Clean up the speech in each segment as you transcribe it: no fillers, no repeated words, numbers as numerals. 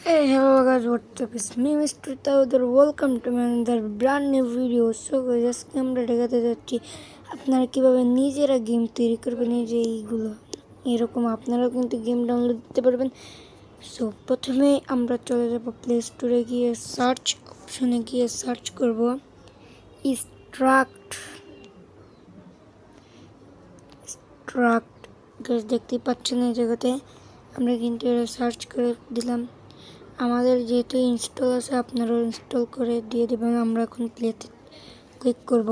Hey, hello guys, what's up? It's me, Mr. Tawder. Welcome to my another brand new video. So guys, আজকে আমরা দেখাতে যাচ্ছি আপনারা কিভাবে নিজেরা গেম তৈরি করবেন। এই যে এইগুলো এরকম আপনারাও কিন্তু গেম ডাউনলোড দিতে পারবেন। সো প্রথমে আমরা চলে যাব প্লে স্টোরে, গিয়ে সার্চ অপশনে গিয়ে সার্চ করব স্ট্রাক্ট। গাইস দেখতেই পাচ্ছেন এই জায়গাতে আমরা কিন্তু এটা সার্চ করে দিলাম। আমাদের যেহেতু ইনস্টল আছে আপনারাও ইনস্টল করে দিয়ে দেবেন। আমরা এখন প্লেতে ক্লিক করব।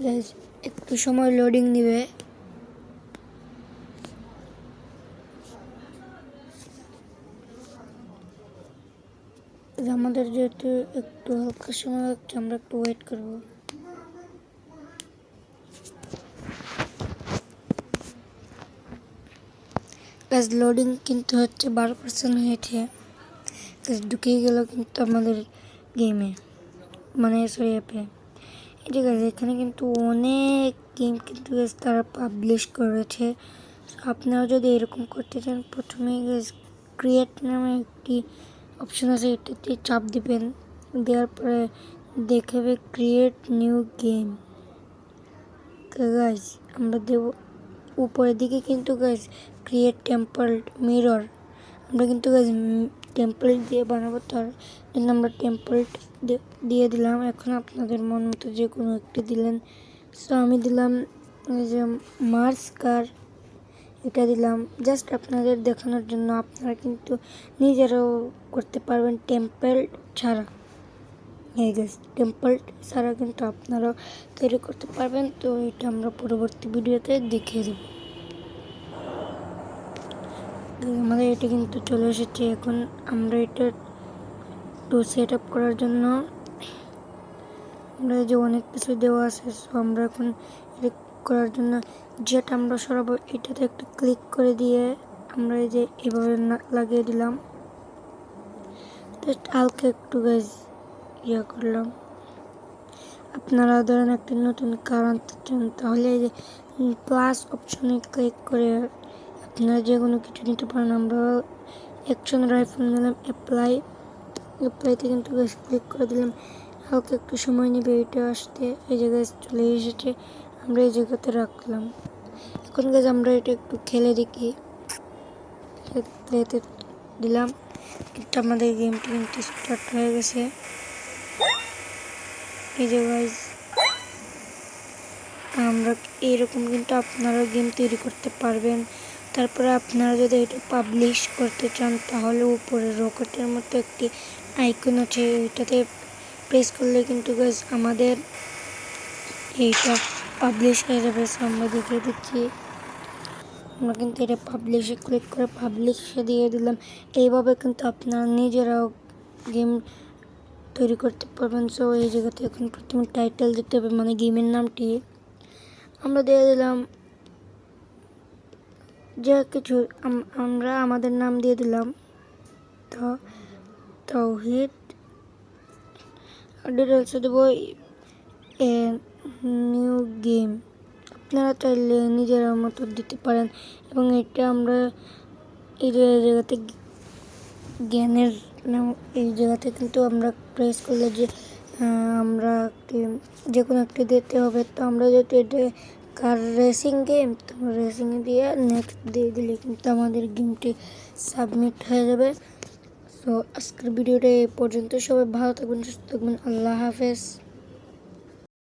গাইস একটু সময় লোডিং নেবে। আমাদের যেহেতু একটু হালকা সময় লাগছে, আমরা একটু ওয়েট করব। গাইস লোডিং কিন্তু হচ্ছে 12% হয়েছে। গাইস ঢুকে গেল কিন্তু আমাদের গেমে, মানে সরি অ্যাপে। এটা গাইস এখানে কিন্তু অনেক গেম কিন্তু গাইস তারা পাবলিশ করেছে। আপনারা যদি এরকম করতে চান, প্রথমে গাইস ক্রিয়েট নামে একটি অপশন আছে, এটাতে চাপ দিবেন। দেওয়ার পরে দেখাবে ক্রিয়েট নিউ গেম। গাইস আমরা দেব উপরের দিকে কিন্তু গাইস ক্রিয়েট টেম্পল মিরর। আমরা কিন্তু গাইস টেম্পলেট দিয়ে বানাবো, তার জন্য আমরা টেম্পলেট দিয়ে দিলাম। এখন আপনাদের মন মতো যে কোনো একটি দিলেন। সো আমি দিলাম এই যে মার্স কার, এটা দিলাম জাস্ট আপনাদের দেখানোর জন্য। আপনারা কিন্তু নিজেরাও করতে পারবেন টেম্পলেট ছাড়া। এই গাইস টেম্পলেট ছাড়া কিন্তু আপনারাও তৈরি করতে পারবেন। তো এটা আমরা পরবর্তী ভিডিওতে দেখিয়ে দেব। আমাদের এটা কিন্তু চলে এসেছে। এখন আমরা এটা টু সেট আপ করার জন্য আমরা যে অনেক কিছু দেওয়া আছে, সো আমরা এখন এটা করার জন্য যেটা আমরা সরাবো এটাতে একটু ক্লিক করে দিয়ে আমরা এই যে এভাবে লাগিয়ে দিলাম। জাস্ট হালকা একটু গাইজ করলাম। আপনারা ধরেন একটা নতুন কার আনতে চান, তাহলে এই যে প্লাস অপশনে ক্লিক করে আপনারা যে কোনো কিছু নিতে পারেন। আমরা অ্যাকশন রাইফেল নিলাম, অ্যাপ্লাইতে কিন্তু গাইজ ক্লিক করে দিলাম। হালকা একটু সময় নেবে এটা আসতে। এই জায়গায় চলে এসেছে, আমরা এই জায়গাতে রাখলাম। এখন গাইজ আমরা এটা একটু খেলে দেখি। প্লেতে দিলাম, কিন্তু আমাদের গেমটি কিন্তু স্টার্ট হয়ে গেছে। এই যে গাইজ আমরা এইরকম কিন্তু আপনারা গেম তৈরি করতে পারবেন। তারপরে আপনারা যদি এটা পাবলিশ করতে চান, তাহলে উপরে রকেটের মতো একটি আইকন আছে, এটাতে প্রেস করলে কিন্তু গাইজ আমাদের এইটা পাবলিশ হয়ে যাবে। আমরা দেখিয়ে দিচ্ছি। আমরা কিন্তু এটা পাবলিশে ক্লিক করে পাবলিশে দিয়ে দিলাম। এইভাবে কিন্তু আপনারা নিজেরাও গেম তৈরি করতে পারবেন। সো এই জায়গাতে এখন প্রথমে টাইটেল দিতে হবে, মানে গেমের নামটি আমরা দিয়ে দিলাম। যা কিছু আমরা আমাদের নাম দিয়ে দিলাম তাওহীদ। ডিটেলসে দেবো নিউ গেম। আপনারা চাইলে নিজের মতো দিতে পারেন। এবং এটা আমরা এই জায়গাতে জ্ঞানের নাম, এই জায়গাতে কিন্তু আমরা প্রেস করলে যে আমরা যে কোনো একটি দিতে হবে। তো আমরা যেহেতু এটা কার রেসিং গেম, তো রেসিংয়ে দিয়ে নেক্সট দিয়ে দিলে কিন্তু আমাদের গেমটি সাবমিট হয়ে যাবে। সো আজকের ভিডিওটা এই পর্যন্ত। সবাই ভালো থাকবেন, সুস্থ থাকবেন। আল্লাহ হাফেজ।